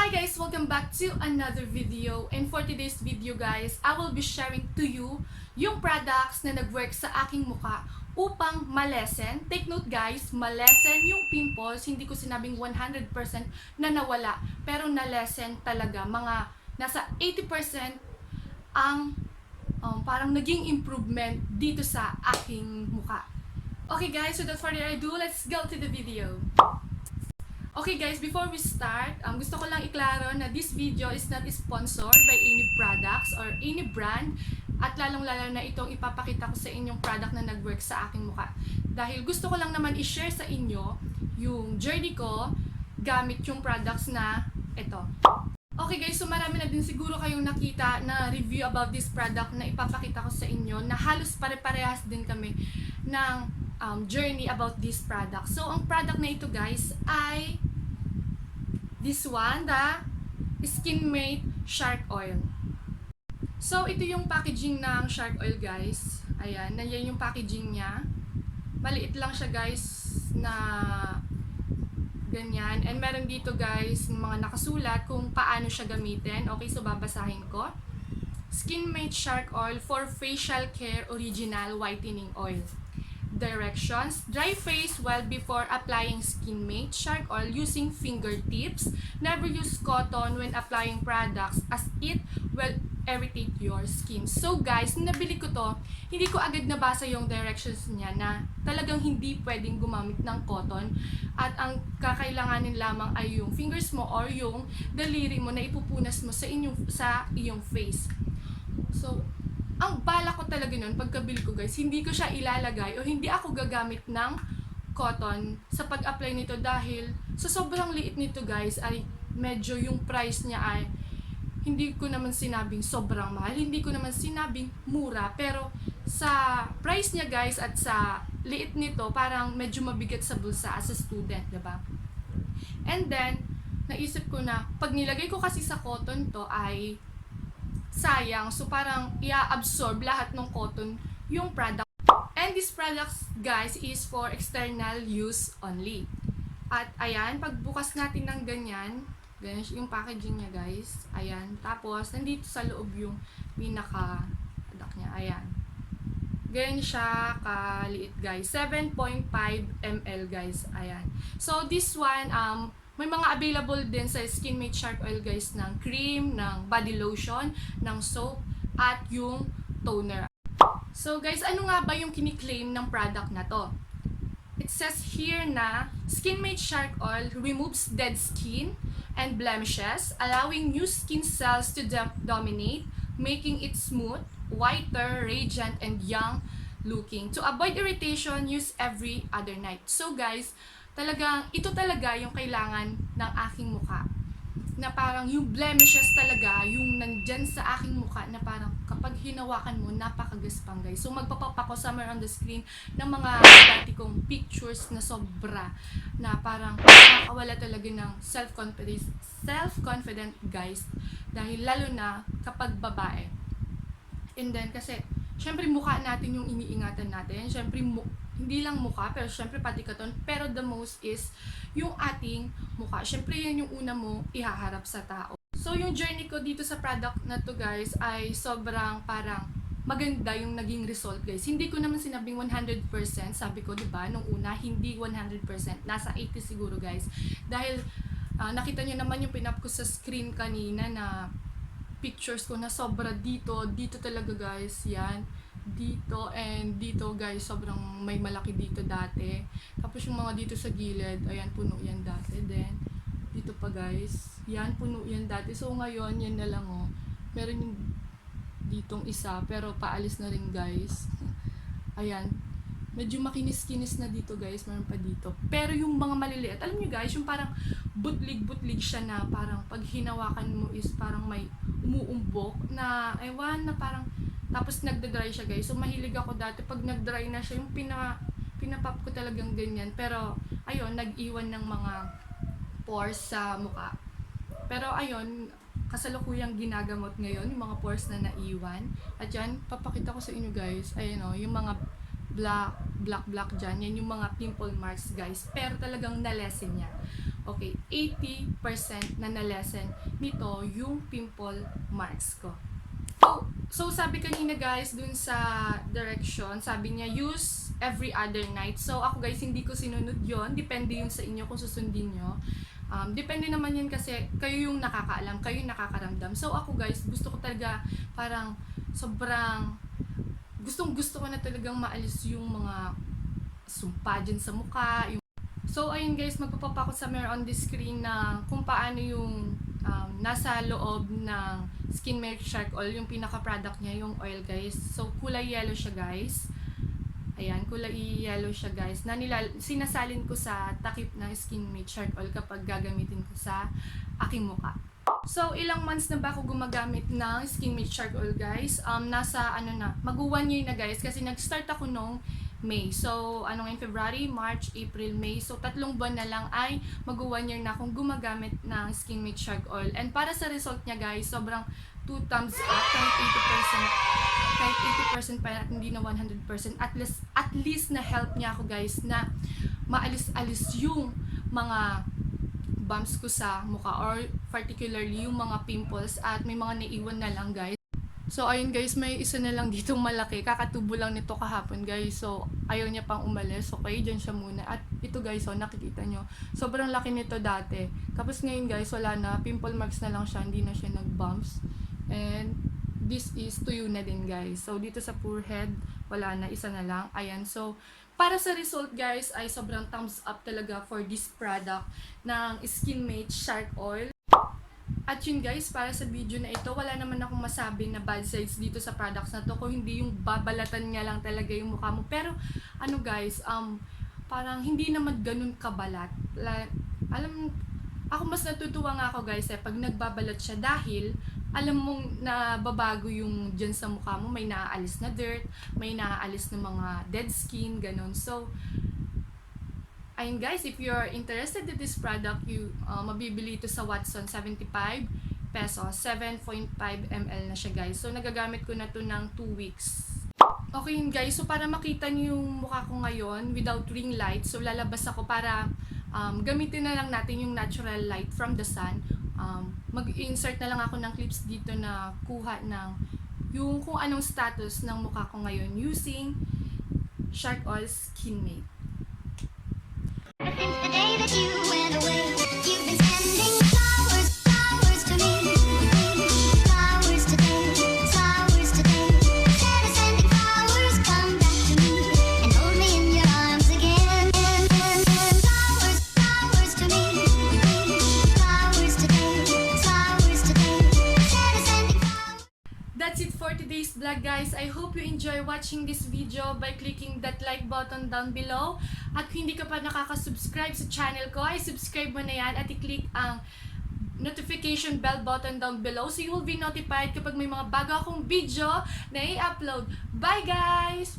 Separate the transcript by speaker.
Speaker 1: Hi guys! Welcome back to another video, and for today's video guys, I will be sharing to you yung products na nag-work sa aking mukha upang malesen. Take note guys, malesen yung pimples. Hindi ko sinabing 100% na nawala, pero nalesen talaga. Mga nasa 80% ang parang naging improvement dito sa aking mukha. Okay guys, so without further ado, let's go to the video. Okay guys, before we start, gusto ko lang iklaro na this video is not sponsored by any products or any brand, at lalong-lalo na itong ipapakita ko sa inyong product na nag-work sa aking mukha. Dahil gusto ko lang naman i-share sa inyo yung journey ko gamit yung products na ito. Okay guys, so marami na din siguro kayong nakita na review about this product na ipapakita ko sa inyo na halos pare-parehas din kami ng journey about this product. So, ang product na ito guys ay this one, the Skinmate Shark Oil. So, ito yung packaging ng Shark Oil guys. Ayan, nandiyan yung packaging niya. Maliit lang siya guys na ganyan. And meron dito guys mga nakasulat kung paano siya gamitin. Okay, so babasahin ko. Skinmate Shark Oil for Facial Care Original Whitening Oil. Directions: dry face well before applying Skinmate Shark Oil using fingertips. Never use cotton when applying products as it will irritate your skin. So guys, nung nabili ko to, hindi ko agad nabasa yung directions niya na talagang hindi pwedeng gumamit ng cotton at ang kakailanganin lamang ay yung fingers mo or yung daliri mo na ipupunas mo sa iyong face. So, ang bala ko talaga nun, pagkabili ko guys, hindi ko siya ilalagay o hindi ako gagamit ng cotton sa pag-apply nito dahil sa sobrang liit nito guys ay medyo yung price niya ay hindi ko naman sinabing sobrang mahal, hindi ko naman sinabing mura, pero sa price niya guys at sa liit nito parang medyo mabigat sa bulsa as a student, diba? And then, naisip ko na pag nilagay ko kasi sa cotton to ay sayang. So, parang i-absorb lahat ng cotton yung product. And this product, guys, is for external use only. At, ayan, pagbukas natin ng ganyan yung packaging niya, guys. Ayan. Tapos, nandito sa loob yung pinaka-product niya. Ayan. Ganyan siya kaliit, guys. 7.5 ml, guys. Ayan. So, this one, may mga available din sa Skinmate Shark Oil guys ng cream, ng body lotion, ng soap, at yung toner. So guys, ano nga ba yung kiniklaim ng product na to? It says here na Skinmate Shark Oil removes dead skin and blemishes, allowing new skin cells to dominate, making it smooth, whiter, radiant, and young looking. To avoid irritation, use every other night. So guys, ito talaga yung kailangan ng aking mukha. Na parang yung blemishes talaga, yung nandyan sa aking mukha na parang kapag hinawakan mo, napakagaspang guys. So magpapop ako somewhere on the screen ng mga dati kong pictures na sobra. Na parang nakakawala talaga ng self-confident guys. Dahil lalo na kapag babae. And then kasi, syempre mukha natin yung iniingatan natin. Syempre hindi lang mukha, pero syempre pati katawan. Pero the most is yung ating mukha. Syempre yan yung una mo ihaharap sa tao. So yung journey ko dito sa product na to guys ay sobrang parang maganda yung naging result guys. Hindi ko naman sinabing 100%. Sabi ko diba, nung una hindi 100%. Nasa 80 siguro guys. Dahil nakita nyo naman yung pinap ko sa screen kanina na pictures ko na sobra dito talaga guys, yan dito and dito guys, sobrang may malaki dito dati, tapos yung mga dito sa gilid, ayan puno yan dati, then dito pa guys, yan puno yan dati, so ngayon yan na lang oh, meron yung ditong isa pero paalis na rin guys. Ayan, medyo makinis-kinis na dito guys, meron pa dito. Pero yung mga maliliit, alam nyo guys, yung parang butlig-butlig siya na parang pag hinawakan mo is parang may umuumbok na, ewan na parang, tapos nagda-dry siya guys. So mahilig ako dati pag nag-dry na siya, yung pinapop ko talagang ganyan. Pero ayun, nag-iwan ng mga pores sa mukha. Pero ayun, kasalukuyang ginagamot ngayon, yung mga pores na naiwan. At yan, papakita ko sa inyo guys, ayun o, yung mga black dyan, yan yung mga pimple marks guys, pero talagang nalesen niya. Okay, 80% na nalesen nito yung pimple marks ko. So sabi kanina guys, dun sa direction, sabi niya use every other night. So ako guys, hindi ko sinunod yon. Depende yun sa inyo kung susundin nyo. Depende naman yun kasi kayo yung nakakaalam, kayo yung nakakaramdam. So ako guys, gusto ko talaga parang sobrang gusto ko na talagang maalis yung mga sumpa dyan sa mukha. So ayun guys, magpapapa ko sa mirror on the screen na kung paano yung nasa loob ng Skin Milk Shark Oil, yung pinaka-product niya, yung oil guys. So kulay yellow siya guys. Ayan, kulay yellow siya guys. Sinasalin ko sa takip ng Skin Milk Shark Oil kapag gagamitin ko sa aking mukha. So, ilang months na ba ako gumagamit ng Skin Milk Shark Oil guys? Nasa mag 1 year na guys kasi nag-start ako nung May. So, ngayon February, March, April, May. So, 3 buwan na lang ay mag 1 year na akong gumagamit ng Skin Milk Shark Oil. And para sa result niya guys, sobrang 2 thumbs up, kahit 80% pa, hindi na 100%. At least na help niya ako guys na maalis-alis yung mga bumps ko sa mukha or particularly yung mga pimples at may mga naiwan na lang guys. So ayun guys, may isa na lang ditong malaki, kakatubo lang nito kahapon guys. So ayaw niya pang umalis, okay, dyan siya muna. At ito guys, nakikita nyo, sobrang laki nito dati. Tapos ngayon guys, wala na, pimple marks na lang siya, hindi na siya nag-bumps. And this is tuyo na din guys. So dito sa forehead, wala na, isa na lang. Ayan, so para sa result guys, ay sobrang thumbs up talaga for this product ng Skin Mate Shark Oil. At yun guys, para sa video na ito, wala naman akong masabi na bad sides dito sa products na to, kung hindi yung babalatan niya lang talaga yung mukha mo. Pero guys, parang hindi naman ganun kabalat. Ako mas natutuwa nga ako guys pag nagbabalat siya dahil alam mong nababago yung dyan sa mukha mo, may naaalis na dirt, may naaalis na mga dead skin, ganun. So, ayun guys, if you're interested in this product, mabibili ito sa Watson, 75 pesos, 7.5 ml na siya guys. So, nagagamit ko na to ng 2 weeks. Okay yun guys, so para makita niyo yung mukha ko ngayon without ring light, so lalabas ako para gamitin na lang natin yung natural light from the sun. Mag-insert na lang ako ng clips dito na kuha ng yung kung anong status ng mukha ko ngayon using Shark Oil Skin Mate.
Speaker 2: Since the day that you went away, you've been sending flowers, flowers to me. Flowers today, flowers today. Instead of sending flowers, come back to me and hold me in your arms again. Flowers, flowers to me. Flowers today, flowers today. Instead of sending flowers.
Speaker 1: That's it for today's vlog guys. I hope you enjoy watching this video by clicking that like button down below. At kung hindi ka pa nakaka-subscribe sa channel ko, ay subscribe mo na yan at i-click ang notification bell button down below so you will be notified kapag may mga bago akong video na i-upload. Bye guys!